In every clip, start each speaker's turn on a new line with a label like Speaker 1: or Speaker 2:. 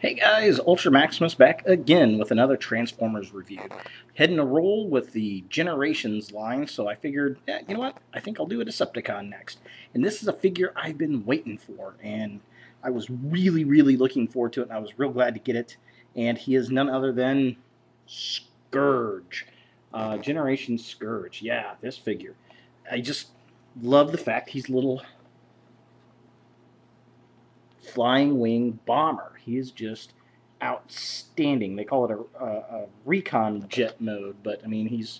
Speaker 1: Hey guys, Ultra Maximus back again with another Transformers review. Heading a roll with the Generations line, so I figured, yeah, you know what? I think I'll do a Decepticon next. And this is a figure I've been waiting for, and I was really looking forward to it, and I was real glad to get it. And he is none other than Scourge. Generation Scourge. Yeah, this figure. I just love the fact he's a little flying wing bomber. He is just outstanding. They call it a recon jet mode, but I mean he's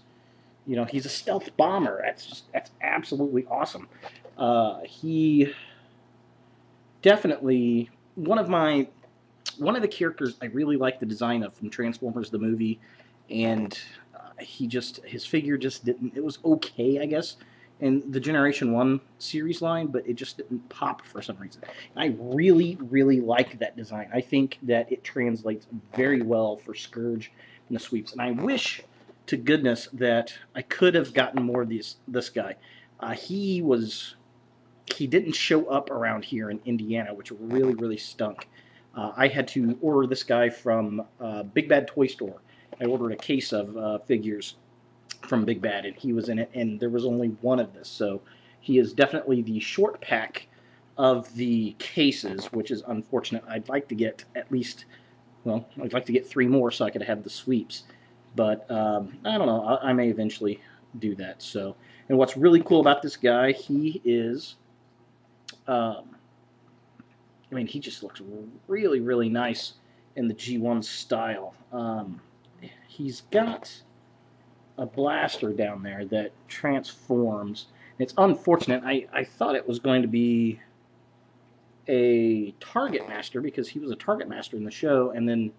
Speaker 1: a stealth bomber. That's absolutely awesome. He definitely one of the characters I really like the design of from Transformers the movie, and his figure just didn't. It was okay, I guess, in the Generation 1 series line, but it just didn't pop for some reason. And I really like that design. I think that it translates very well for Scourge in the sweeps. And I wish to goodness that I could have gotten more of this guy. He didn't show up around here in Indiana, which really stunk. I had to order this guy from Big Bad Toy Store. I ordered a case of figures from Big Bad, and he was in it, and there was only one of this, so he is definitely the short pack of the cases, which is unfortunate. I'd like to get at least, well, I'd like to get 3 more so I could have the sweeps, but I don't know, I may eventually do that. So, and what's really cool about this guy, he is, I mean, he just looks really nice in the G1 style. He's got a blaster down there that transforms. It's unfortunate. I thought it was going to be a Target Master because he was a Target Master in the show, and then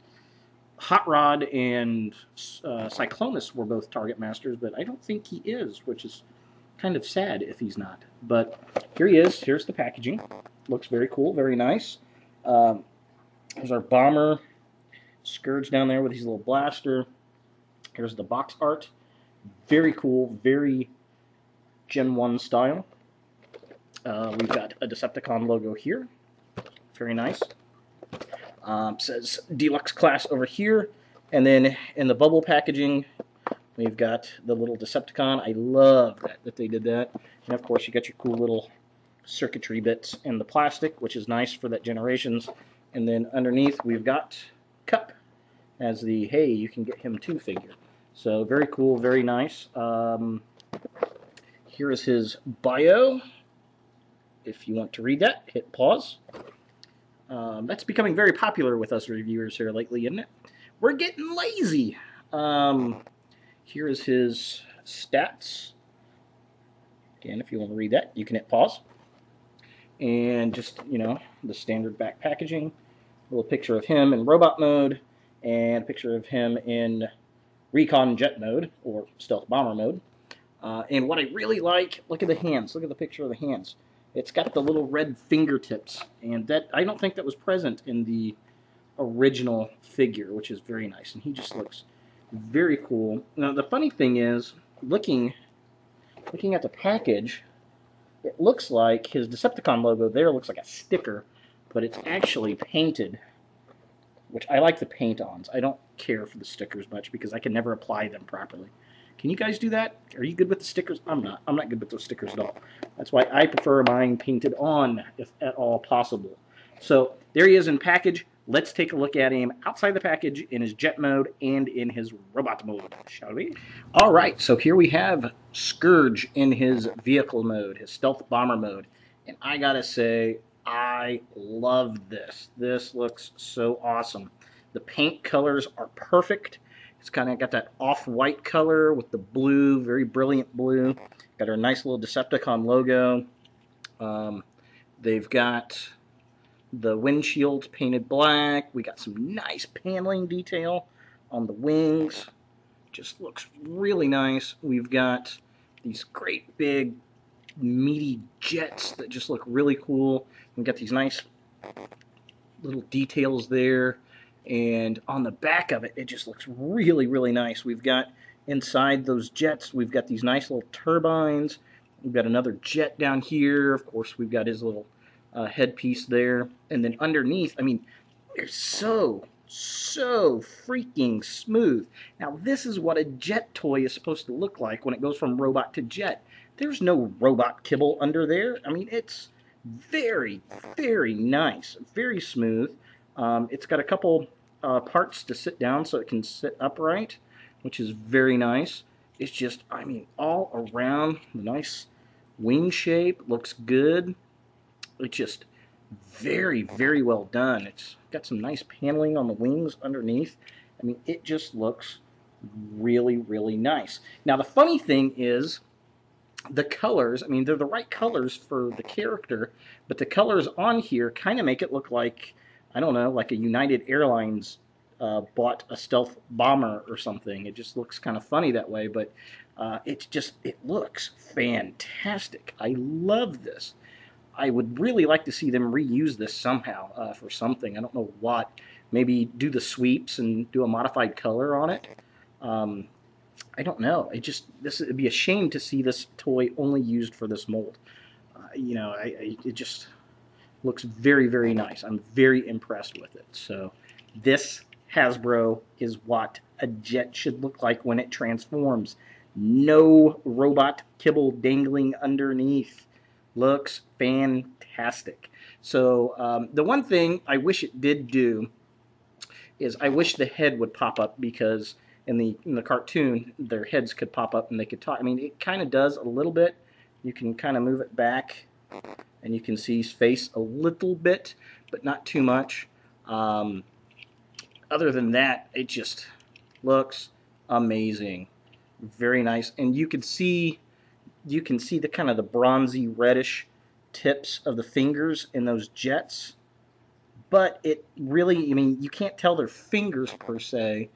Speaker 1: Hot Rod and Cyclonus were both Target Masters, but I don't think he is, which is kind of sad if he's not. But here he is. Here's the packaging. Looks very cool, very nice. There's our bomber Scourge down there with his little blaster. Here's the box art. Very cool, very Gen 1 style. We've got a Decepticon logo here. Very nice. Says Deluxe Class over here. And then in the bubble packaging, we've got the little Decepticon. I love that they did that. And of course, you got your cool little circuitry bits in the plastic, which is nice for that Generations. And then underneath, we've got Cup as the, hey, you can get him too figure. So very cool, very nice. Here is his bio. If you want to read that, hit pause. That's becoming very popular with us reviewers here lately, isn't it? We're getting lazy. Here is his stats. Again, if you want to read that, you can hit pause. And just, the standard back packaging. A little picture of him in robot mode, and a picture of him in recon jet mode, or stealth bomber mode. And what I really like, look at the hands. Look at the picture of the hands. It's got the little red fingertips, and that I don't think that was present in the original figure, which is very nice. And he just looks very cool. Now, the funny thing is, looking at the package, it looks like his Decepticon logo there looks like a sticker, but it's actually painted, which I like the paint-ons. I don't care for the stickers much because I can never apply them properly. Can you guys do that? Are you good with the stickers? I'm not. I'm not good with those stickers at all. That's why I prefer mine painted on, if at all possible. So there he is in package. Let's take a look at him outside the package in his jet mode and in his robot mode, shall we? All right, so here we have Scourge in his vehicle mode, his stealth bomber mode. And I gotta say, I love this. This looks so awesome. The paint colors are perfect. It's kind of got that off-white color with the blue, very brilliant blue. Got our nice little Decepticon logo. They've got the windshield painted black. We got some nice paneling detail on the wings. Just looks really nice. We've got these great big meaty jets that just look really cool. We've got these nice little details there, and on the back of it, it just looks really nice. We've got inside those jets, we've got these nice little turbines. We've got another jet down here. Of course, we've got his little headpiece there, and then underneath, I mean, They're so freaking smooth. Now, this is what a jet toy is supposed to look like when it goes from robot to jet. There's no robot kibble under there. I mean, it's very, very nice, very smooth. It's got a couple parts to sit down so it can sit upright, which is very nice. It's just, I mean, all around, the nice wing shape, looks good. It's just very, very well done. It's got some nice paneling on the wings underneath. I mean, it just looks really, really nice. Now, the funny thing is the colors. I mean, they're the right colors for the character, but the colors on here kind of make it look like, I don't know, like a United Airlines bought a stealth bomber or something. It just looks kind of funny that way, but it looks fantastic. I love this. I would really like to see them reuse this somehow for something. I don't know what. Maybe do the sweeps and do a modified color on it. I don't know. It'd be a shame to see this toy only used for this mold. You know, it just looks very, very nice. I'm very impressed with it. So this Hasbro is what a jet should look like when it transforms. No robot kibble dangling underneath. Looks fantastic. So the one thing I wish it did do is I wish the head would pop up, because in the cartoon their heads could pop up and they could talk. I mean, it kind of does a little bit. You can kind of move it back and you can see his face a little bit, but not too much. Other than that, it just looks amazing. Very nice. And you can see the kind of the bronzy reddish tips of the fingers in those jets, but it really, I mean, you can't tell they're fingers per se,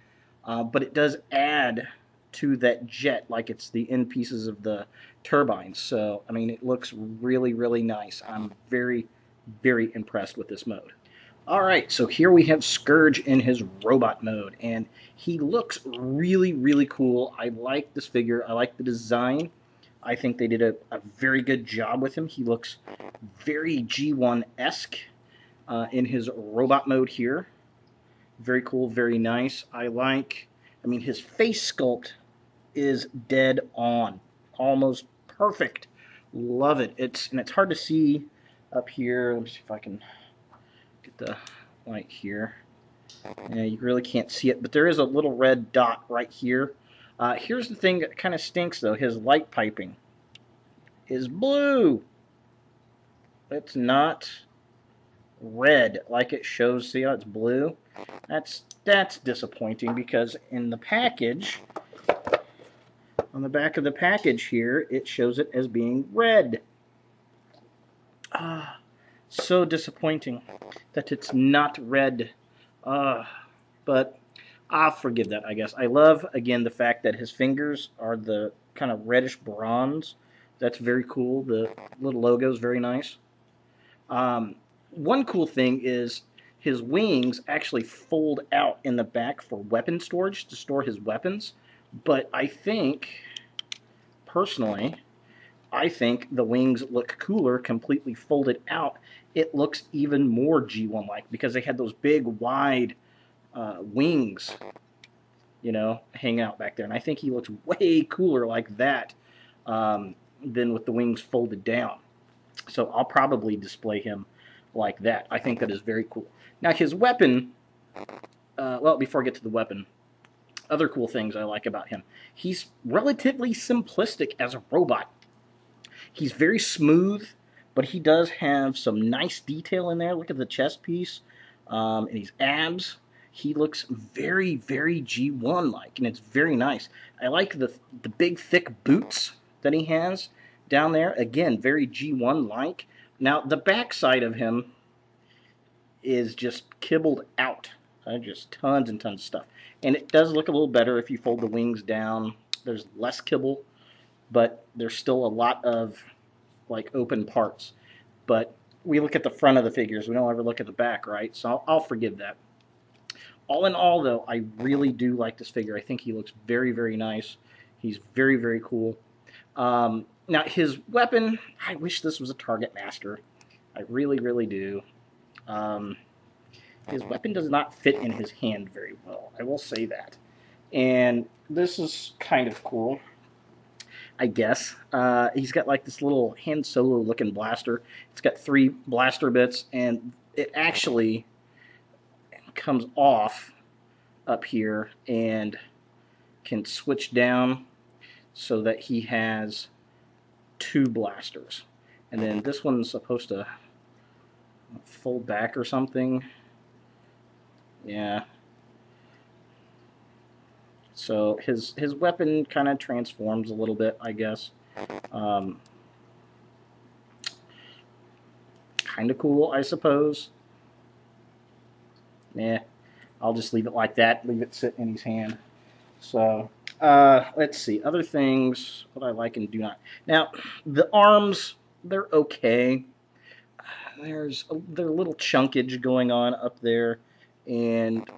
Speaker 1: but it does add to that jet like it's the end pieces of the turbines. So I mean, it looks really, really nice. I'm very, very impressed with this mode. Alright, so here we have Scourge in his robot mode, and he looks really, really cool. I like this figure. I like the design. I think they did a very good job with him. He looks very G1-esque in his robot mode here. Very cool, very nice. I mean, his face sculpt is dead on. Almost perfect. Love it. It's hard to see up here. Let me see if I can get the light here. Yeah, you really can't see it, but there is a little red dot right here. Here's the thing that kind of stinks, though. His light piping is blue. It's not red like it shows. See how it's blue? That's disappointing, because in the package, on the back of the package here, it shows it as being red. So disappointing that it's not red. But I'll forgive that, I guess. I love, again, the fact that his fingers are the kind of reddish bronze. That's very cool. The little logo is very nice. One cool thing is his wings actually fold out in the back for weapon storage, to store his weapons. But I think, personally, I think the wings look cooler completely folded out. It looks even more G1-like, because they had those big, wide wings, you know, hanging out back there. And I think he looks way cooler like that than with the wings folded down. So I'll probably display him like that. I think that is very cool. Now his weapon, well, before I get to the weapon, other cool things I like about him. He's relatively simplistic as a robot. He's very smooth, but he does have some nice detail in there. Look at the chest piece and his abs. He looks very, very G1-like, and it's very nice. I like the big, thick boots that he has down there. Again, very G1-like. Now, the back side of him is just kibbled out. Just tons and tons of stuff. And it does look a little better if you fold the wings down. There's less kibble, but there's still a lot of like open parts. But we look at the front of the figures. We don't ever look at the back, right? So I'll forgive that. All in all, though, I really do like this figure. I think he looks very, very nice. He's very, very cool. Now, his weapon, I wish this was a Target Master. I really, really do. his weapon does not fit in his hand very well. I will say that. And this is kind of cool, I guess. He's got like this little Han Solo looking blaster. It's got 3 blaster bits, and it actually comes off up here and can switch down so that he has 2 blasters. And then this one's supposed to fold back or something. Yeah. So his weapon kind of transforms a little bit, I guess. Kind of cool, I suppose. Yeah, I'll just leave it like that. Leave it sit in his hand. So, let's see. Other things, what I like and do not. Now, the arms, they're okay. There's a little chunkage going on up there. And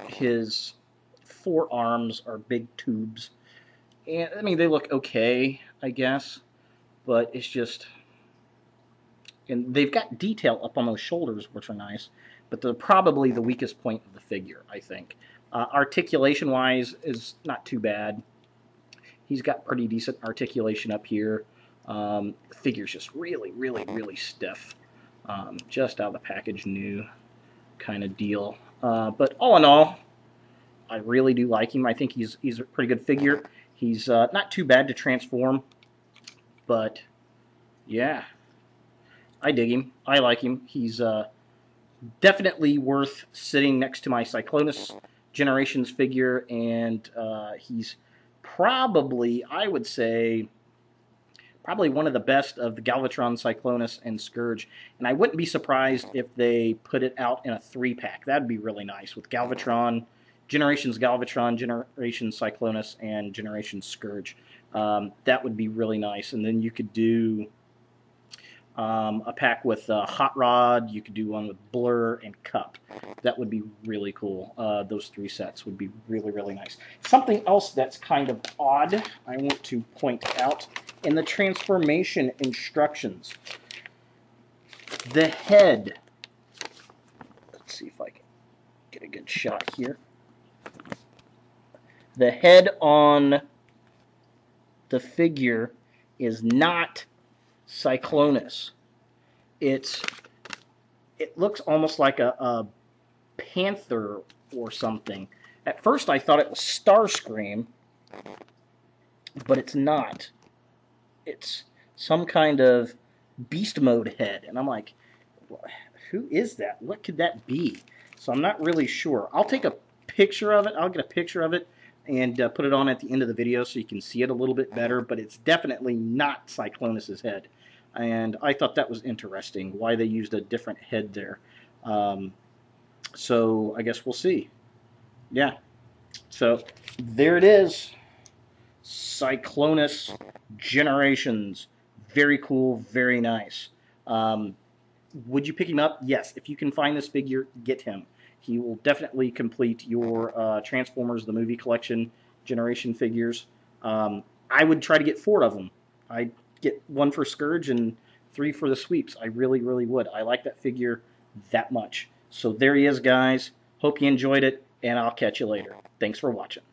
Speaker 1: his forearms are big tubes. And, I mean, they look okay, I guess. But it's just... And they've got detail up on those shoulders, which are nice. But they're probably the weakest point of the figure, I think. Articulation-wise is not too bad. He's got pretty decent articulation up here. The figure's just really, really, really stiff. Just out of the package new kind of deal. But all in all, I really do like him. I think he's a pretty good figure. He's not too bad to transform. But, yeah. I dig him. I like him. He's definitely worth sitting next to my Cyclonus Generations figure, and he's probably, I would say, probably one of the best of the Galvatron, Cyclonus, and Scourge. And I wouldn't be surprised if they put it out in a 3-pack. That'd be really nice, with Galvatron, Generations Cyclonus, and Generations Scourge. That would be really nice. And then you could do a pack with Hot Rod. You could do one with Blur and Cup. That would be really cool. Those 3 sets would be really, really nice. Something else that's kind of odd I want to point out in the transformation instructions. The head. Let's see if I can get a good shot here. The head on the figure is not Cyclonus. It looks almost like a panther or something. At first I thought it was Starscream, but it's not. It's some kind of beast mode head, and I'm like, who is that? What could that be? So I'm not really sure. I'll take a picture of it. I'll get a picture of it and put it on at the end of the video so you can see it a little bit better, but it's definitely not Cyclonus's head. And I thought that was interesting, why they used a different head there. So I guess we'll see. Yeah. So there it is. Cyclonus Generations. Very cool, very nice. Would you pick him up? Yes. If you can find this figure, get him. He will definitely complete your Transformers the Movie Collection Generation figures. I would try to get 4 of them. I'd get 1 for Scourge and 3 for the sweeps. I really, really would. I like that figure that much. So there he is, guys. Hope you enjoyed it, and I'll catch you later. Thanks for watching.